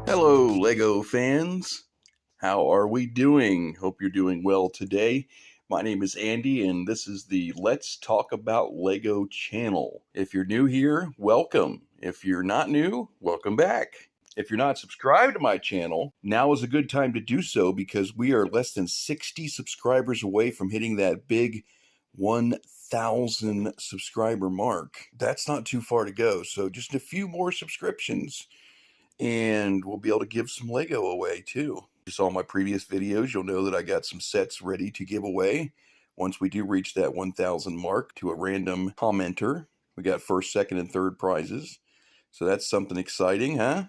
Hello, Lego fans. How are we doing? Hope you're doing well today. My name is Andy, and this is the Let's Talk About Lego channel. If you're new here, welcome. If you're not new, welcome back. If you're not subscribed to my channel, now is a good time to do so because we are less than 60 subscribers away from hitting that big 1,000 subscriber mark. That's not too far to go, so just a few more subscriptions and we'll be able to give some Lego away too. If you saw my previous videos, you'll know that I got some sets ready to give away once we do reach that 1,000 mark to a random commenter. We got first, second, and third prizes. So that's something exciting, huh?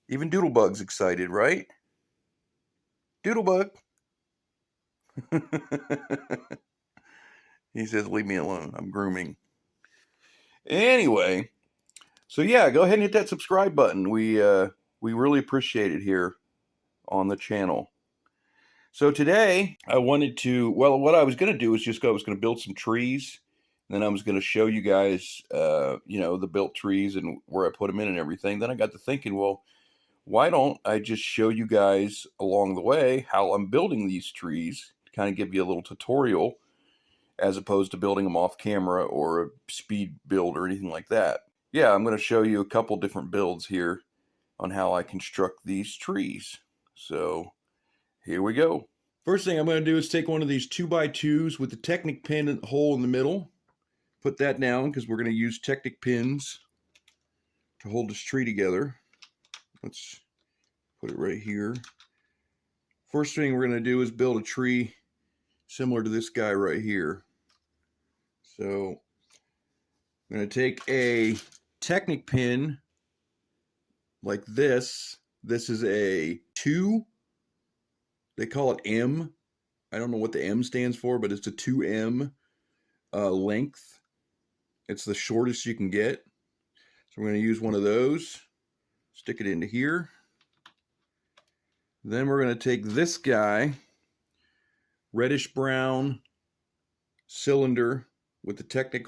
Even Doodlebug's excited, right? Doodlebug. He says, leave me alone. I'm grooming. Anyway, so yeah, go ahead and hit that subscribe button. We really appreciate it here on the channel. So today I wanted to, well, what I was going to do is I was going to build some trees. And then I was going to show you guys, the built trees and where I put them in and everything. Then I got to thinking, well, why don't I just show you guys along the way how I'm building these trees to kind of give you a little tutorial as opposed to building them off camera or a speed build or anything like that. Yeah, I'm going to show you a couple different builds here on how I construct these trees. So here we go. First thing I'm going to do is take one of these 2x2s with the Technic pin hole in the middle. Put that down because we're going to use Technic pins to hold this tree together. Let's put it right here. First thing we're going to do is build a tree similar to this guy right here. So I'm going to take a Technic pin like this. This is a 2. They call it M. I don't know what the M stands for, but it's a 2M length. It's the shortest you can get. So we're going to use one of those. Stick it into here. Then we're going to take this guy, reddish brown cylinder with the Technic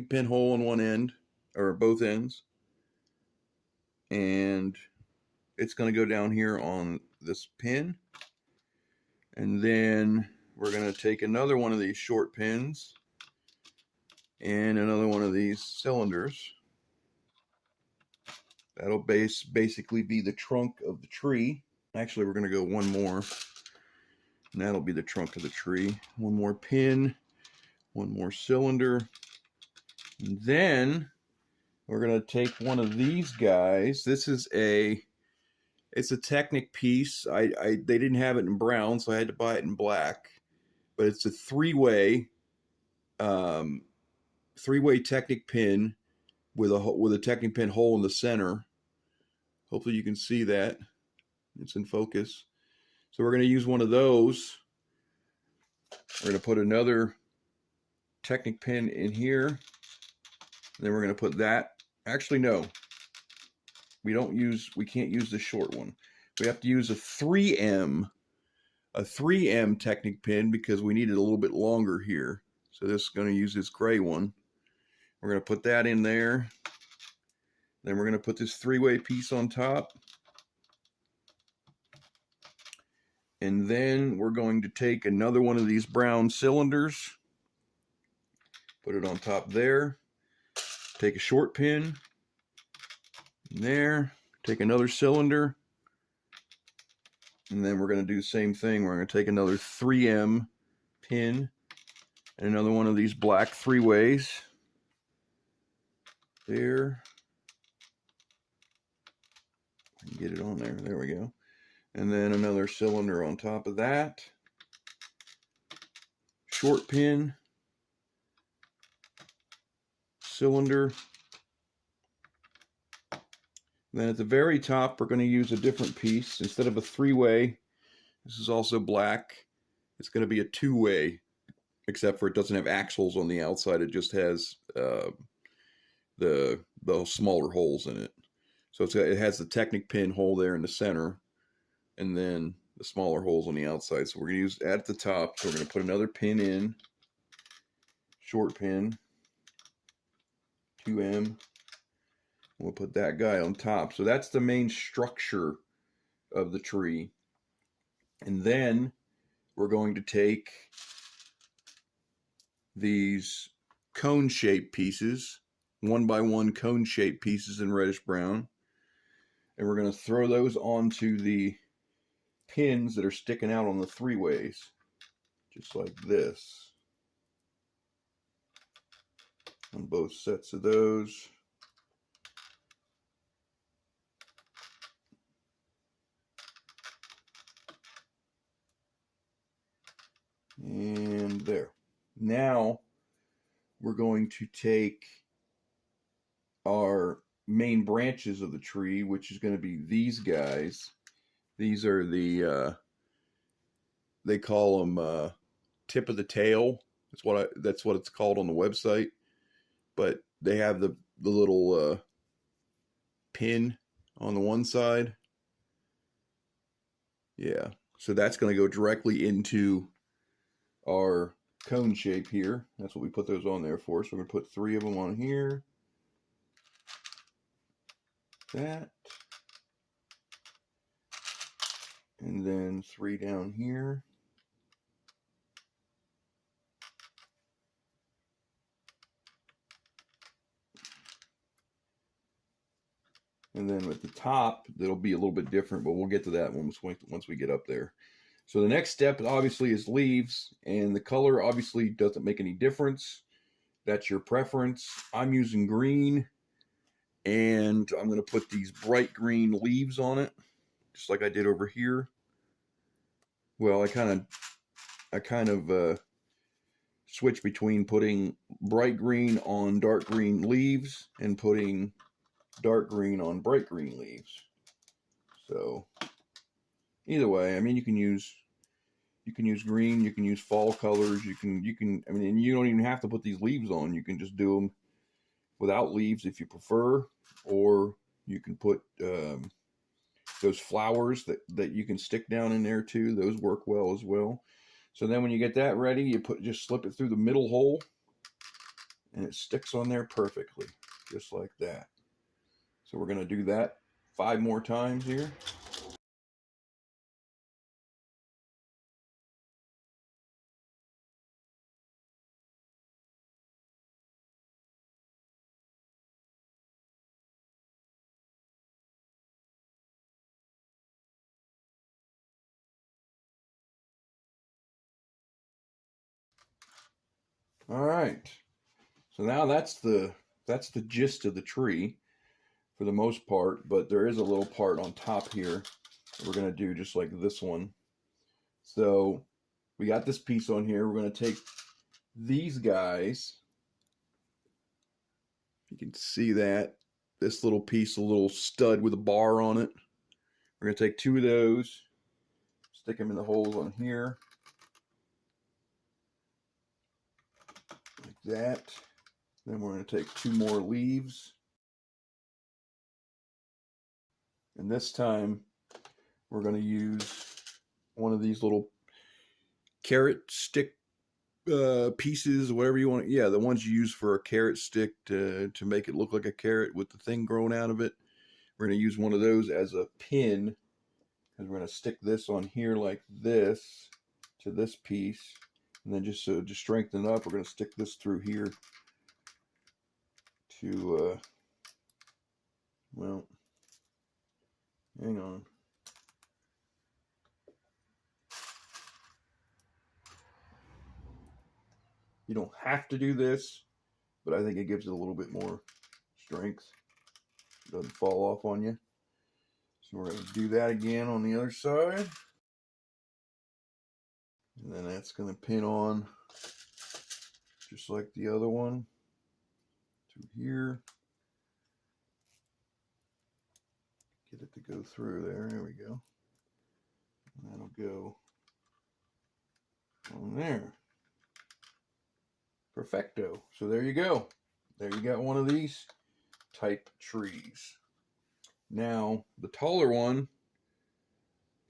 pin hole on one end, or both ends. And it's going to go down here on this pin. And then we're going to take another one of these short pins and another one of these cylinders. That'll basically be the trunk of the tree. Actually, we're going to go one more, and that'll be the trunk of the tree. One more pin, one more cylinder, and then we're going to take one of these guys. This is it's a Technic piece. They didn't have it in brown, so I had to buy it in black. But it's a three-way Technic pin with a Technic pin hole in the center. Hopefully you can see that. It's in focus. So we're going to use one of those. We're going to put another Technic pin in here. And then we're going to put that. Actually, no. We can't use the short one. We have to use a 3M Technic pin because we need it a little bit longer here. So this is going to use this gray one. We're going to put that in there. Then we're going to put this three-way piece on top. And then we're going to take another one of these brown cylinders, put it on top there, take a short pin in there, take another cylinder, and then we're going to do the same thing. We're going to take another 3M pin and another one of these black three-ways there. Get it on there. There we go. And then another cylinder on top of that. Short pin, cylinder. And then at the very top, we're going to use a different piece. Instead of a three-way, this is also black. It's going to be a two-way, except for it doesn't have axles on the outside. It just has the smaller holes in it. So it has the Technic pin hole there in the center, and then the smaller holes on the outside. So we're going to use at the top. So we're going to put another pin in, short pin, 2M. We'll put that guy on top. So that's the main structure of the tree. And then we're going to take these cone-shaped pieces, 1x1 cone-shaped pieces in reddish brown, and we're going to throw those onto the pins that are sticking out on the three-ways, just like this, on both sets of those. And there. Now we're going to take our main branches of the tree, which is going to be these guys. These are the they call them tip of the tail. That's what it's called on the website. But they have the little pin on the one side. Yeah, so that's going to go directly into our cone shape here. That's what we put those on there for. So we're going to put 3 of them on here. That. And then 3 down here. And then at the top, that'll be a little bit different, but we'll get to that once we get up there. So the next step obviously is leaves, and the color obviously doesn't make any difference. That's your preference. I'm using green, and I'm going to put these bright green leaves on it, just like I did over here. Well, I kind of switch between putting bright green on dark green leaves and putting dark green on bright green leaves. So either way, I mean, you can use green, you can use fall colors, you can I mean, and you don't even have to put these leaves on. You can just do them without leaves if you prefer, or you can put those flowers that you can stick down in there too. Those work well as well. So then when you get that ready, you just slip it through the middle hole, and it sticks on there perfectly, just like that. So we're going to do that 5 more times here. All right. So now that's the gist of the tree for the most part, but there is a little part on top here that we're going to do just like this one. So we got this piece on here. We're going to take these guys. You can see that. This little piece, a little stud with a bar on it. We're going to take 2 of those, stick them in the holes on here. Like that. Then we're going to take 2 more leaves. And this time we're going to use one of these little carrot stick pieces, whatever you want. Yeah, the ones you use for a carrot stick to make it look like a carrot with the thing growing out of it. We're going to use one of those as a pin, because we're going to stick this on here like this to this piece. And then just to strengthen it up, we're going to stick this through here to, well, hang on. You don't have to do this, but I think it gives it a little bit more strength. It doesn't fall off on you. So we're going to do that again on the other side. And then that's going to pin on just like the other one to here. Get it to go through there. There we go. And that'll go on there. Perfecto. So there you go. There you got one of these type trees. Now, the taller one,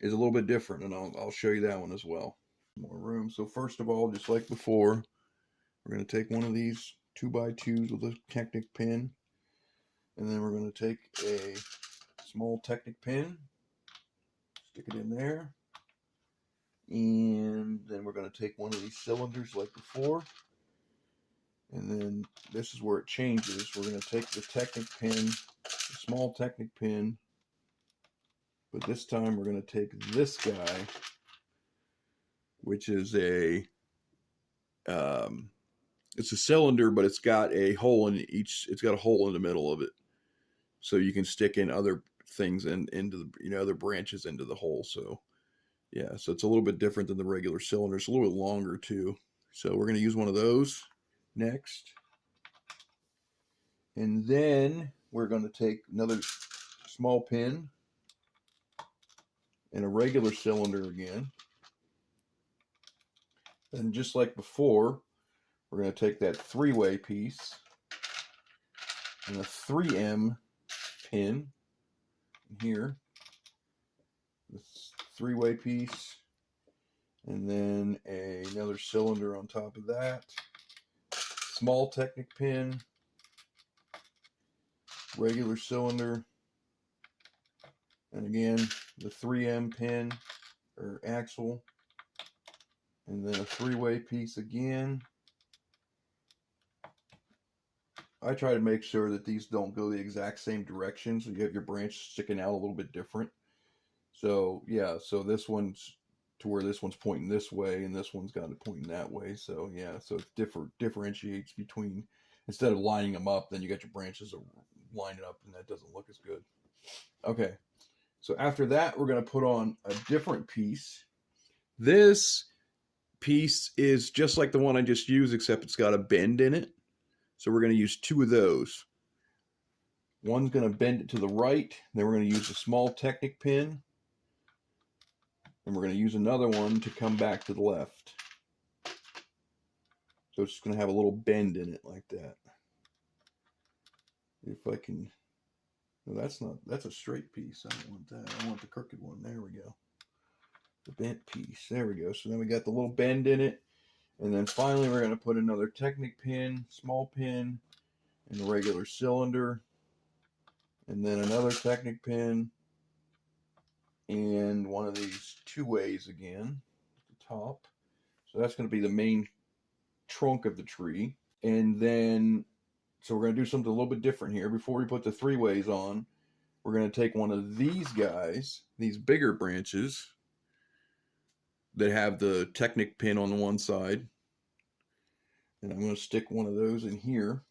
is a little bit different, and I'll show you that one as well. More room. So first of all, just like before, we're going to take one of these 2x2s with a Technic pin, and then we're going to take a small Technic pin, stick it in there, and then we're going to take one of these cylinders like before, and then this is where it changes. We're going to take the Technic pin, the small Technic pin, but this time we're going to take this guy, which is it's a cylinder, but it's got a hole in each. It's got a hole in the middle of it, so you can stick in other things and into the other branches into the hole. So yeah, so it's a little bit different than the regular cylinder. It's a little bit longer too. So we're going to use one of those next, and then we're going to take another small pin and a regular cylinder again, and just like before, we're going to take that 3-way piece and a 3M pin here, this 3-way piece, and then another cylinder on top of that, small Technic pin, regular cylinder, and again the 3M pin or axle, and then a 3-way piece again. I try to make sure that these don't go the exact same direction, so you have your branch sticking out a little bit different. So yeah, so this one's to where this one's pointing this way, and this one's got it pointing that way. So yeah, so it differentiates between, instead of lining them up, then you got your branches lining up, and that doesn't look as good. Okay, so after that, we're going to put on a different piece. This piece is just like the one I just used, except it's got a bend in it. So we're going to use 2 of those. One's going to bend it to the right. Then we're going to use a small Technic pin. And we're going to use another one to come back to the left. So it's going to have a little bend in it like that. If I can... No, that's a straight piece. I don't want that. I want the crooked one. There we go. The bent piece. There we go. So then we got the little bend in it. And then finally, we're going to put another Technic pin, small pin, and a regular cylinder. And then another Technic pin, and one of these 2-ways again at the top. So that's going to be the main trunk of the tree. And then, so we're going to do something a little bit different here. Before we put the 3-ways on, we're going to take one of these guys, these bigger branches that have the Technic pin on the one side, and I'm going to stick one of those in here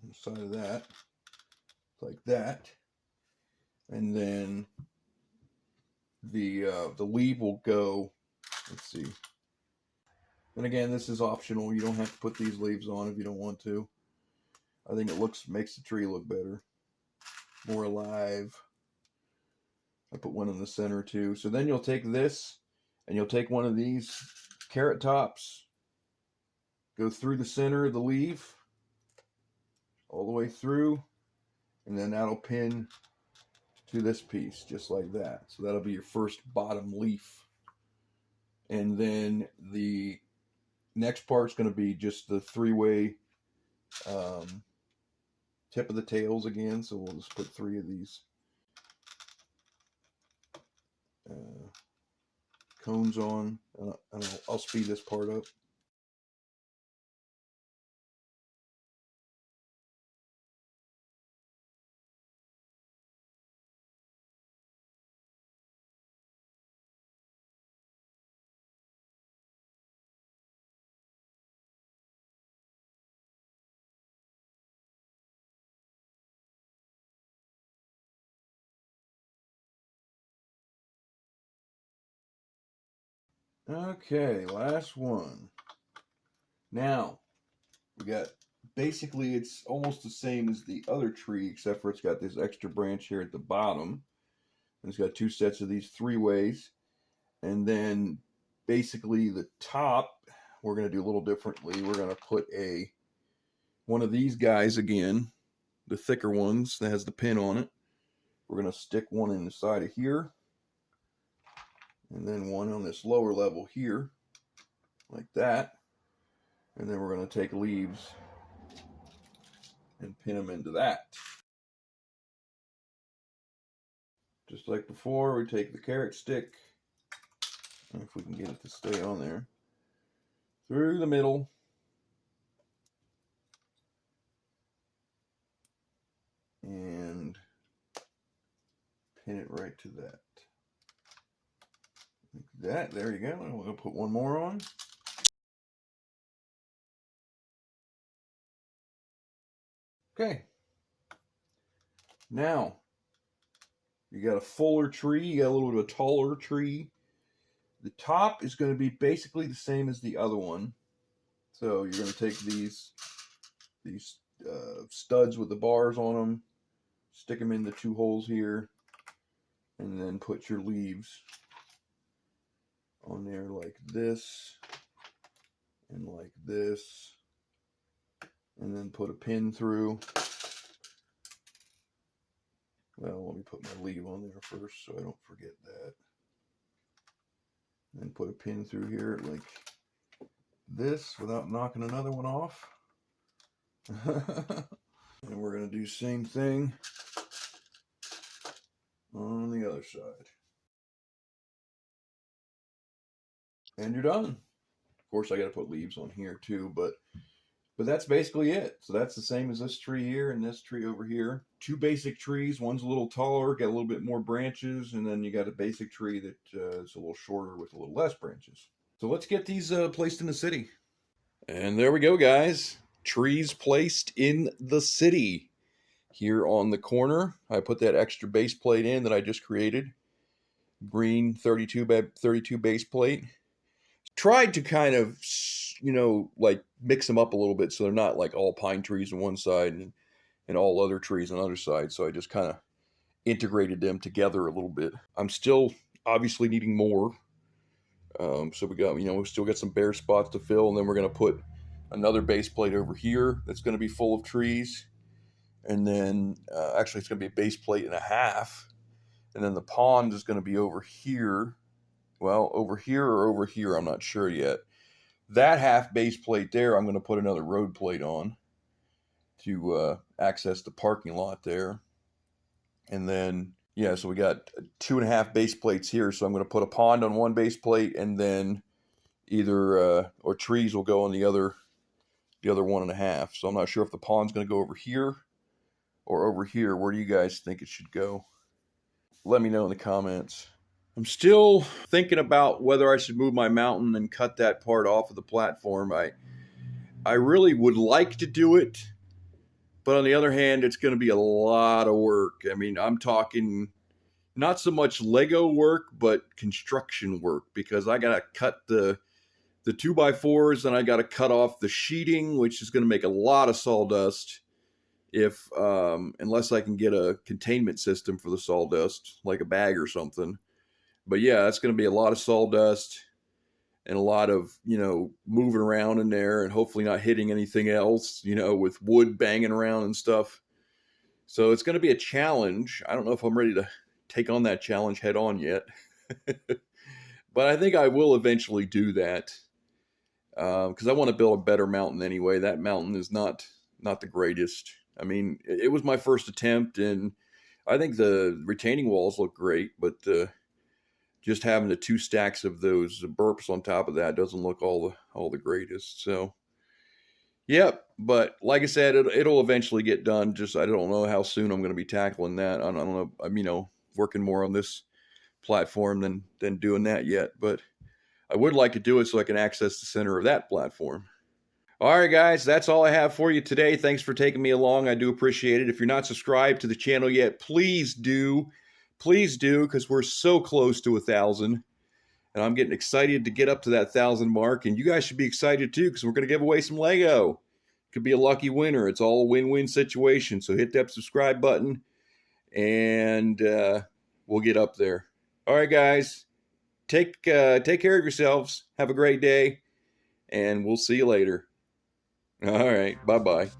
on the side of that, like that, and then the leaf will go, let's see, and again, this is optional. You don't have to put these leaves on if you don't want to. I think it makes the tree look better, more alive. I put one in the center too. So then you'll take this, and you'll take one of these carrot tops, go through the center of the leaf, all the way through, and then that'll pin to this piece, just like that. So that'll be your first bottom leaf. And then the next part's going to be just the 3-way tip of the tails again. So we'll just put 3 of these cones on, and I'll speed this part up. Okay, last one. Now, we got, basically it's almost the same as the other tree, except for it's got this extra branch here at the bottom. And it's got 2 sets of these 3-ways. And then basically the top, we're going to do a little differently. We're going to put one of these guys again, the thicker ones that has the pin on it. We're going to stick one in the side of here, and then one on this lower level here, like that. And then we're going to take leaves and pin them into that. Just like before, we take the carrot stick, if we can get it to stay on there, through the middle, and pin it right to that. Like that. There you go. And we're going to put one more on. Okay. Now, you got a fuller tree. You got a little bit of a taller tree. The top is going to be basically the same as the other one. So you're going to take these studs with the bars on them, stick them in the two holes here, and then put your leaves on there like this and like this, and then put a pin through. Well, let me put my leaf on there first so I don't forget that. And put a pin through here like this without knocking another one off. And we're going to do the same thing on the other side. And you're done. Of course, I got to put leaves on here too, but that's basically it. So that's the same as this tree here and this tree over here. Two basic trees. One's a little taller, got a little bit more branches, and then you got a basic tree that is a little shorter with a little less branches. So let's get these placed in the city. And there we go, guys. Trees placed in the city. Here on the corner, I put that extra base plate in that I just created. Green 32 by 32 base plate. Tried to kind of, you know, like mix them up a little bit so they're not like all pine trees on one side and all other trees on the other side. So I just kind of integrated them together a little bit. I'm still obviously needing more. So we got, you know, we still got some bare spots to fill, and then we're going to put another base plate over here that's going to be full of trees. And then actually it's going to be a base plate and a half. And then the pond is going to be over here. Well, over here or over here, I'm not sure yet. That half base plate there, I'm going to put another road plate on to access the parking lot there. And then, yeah, so we got 2.5 base plates here. So I'm going to put a pond on one base plate, and then either, or trees will go on the other 1.5. So I'm not sure if the pond's going to go over here or over here. Where do you guys think it should go? Let me know in the comments. I'm still thinking about whether I should move my mountain and cut that part off of the platform. I really would like to do it, but on the other hand, it's going to be a lot of work. I mean, I'm talking not so much Lego work, but construction work, because I got to cut the 2x4s, and I got to cut off the sheeting, which is going to make a lot of sawdust. If unless I can get a containment system for the sawdust, like a bag or something. But yeah, that's going to be a lot of sawdust and a lot of, you know, moving around in there, and hopefully not hitting anything else, you know, with wood banging around and stuff. So it's going to be a challenge. I don't know if I'm ready to take on that challenge head on yet. But I think I will eventually do that, because I want to build a better mountain anyway. That mountain is not the greatest. I mean, it was my first attempt, and I think the retaining walls look great, but just having the 2 stacks of those burps on top of that doesn't look all the greatest. So, yep. But like I said, it'll eventually get done. Just I don't know how soon I'm going to be tackling that. I don't know. I'm, you know, working more on this platform than doing that yet. But I would like to do it so I can access the center of that platform. All right, guys, that's all I have for you today. Thanks for taking me along. I do appreciate it. If you're not subscribed to the channel yet, please do. Please do, because we're so close to 1,000. And I'm getting excited to get up to that 1,000 mark. And you guys should be excited too, because we're going to give away some Lego. Could be a lucky winner. It's all a win-win situation. So hit that subscribe button, and we'll get up there. All right, guys. Take care of yourselves. Have a great day. And we'll see you later. All right. Bye-bye.